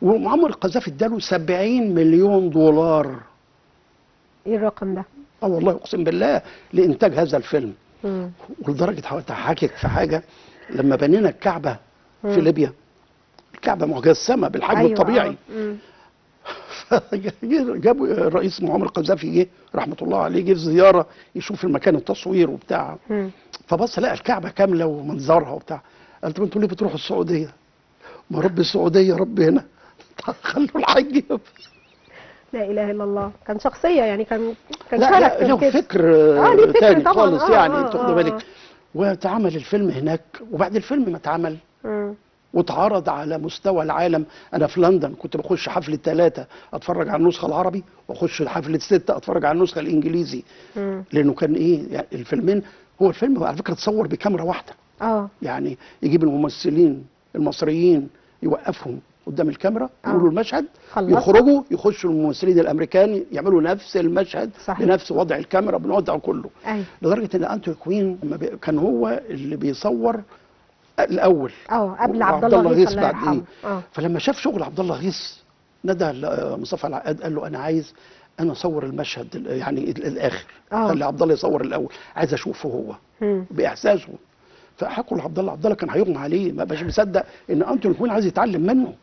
ومعمر القذافي اداله 70 مليون دولار. ايه الرقم ده؟ والله اقسم بالله لانتاج هذا الفيلم. ولدرجه هضحكك في حاجه، لما بنينا الكعبه في ليبيا، الكعبه مجسمه بالحجم الطبيعي. جابوا الرئيس معمر القذافي، جه رحمه الله عليه، جه في زياره يشوف المكان التصوير وبتاع، فبص لقى الكعبه كامله ومنظرها وبتاع. قال طب انتوا ليه بتروحوا السعوديه؟ ما رب السعوديه رب هنا. خلوا الحج. لا اله الا الله. كان شخصيه يعني، كان لا له فكر ليه فكر تاني طبعا خالص يعني، انت واخد بالك. واتعمل الفيلم هناك، وبعد الفيلم ما اتعمل واتعرض على مستوى العالم. انا في لندن كنت بخش حفله 3 اتفرج على النسخه العربي، واخش حفله 6 اتفرج على النسخه الانجليزي. لانه كان ايه يعني الفيلمين، هو الفيلم على فكره اتصور بكاميرا واحده. يعني يجيب الممثلين المصريين يوقفهم قدام الكاميرا، يقولوا المشهد، يخرجوا يخشوا الممثلين الامريكان يعملوا نفس المشهد. صحيح. بنفس وضع الكاميرا بنوضعه كله. لدرجه ان انتوني كوين كان هو اللي بيصور الاول قبل عبد الله غيث الله يرحمه. فلما شاف شغل عبد الله غيث نادى مصطفى العقاد، قال له انا عايز انا اصور المشهد يعني الاخر. خلي عبد الله يصور الاول، عايز اشوفه هو باحساسه. فحكوا لعبد الله، عبد الله كان هيغمى عليه، ما بقاش مصدق ان انتوني كوين عايز يتعلم منه.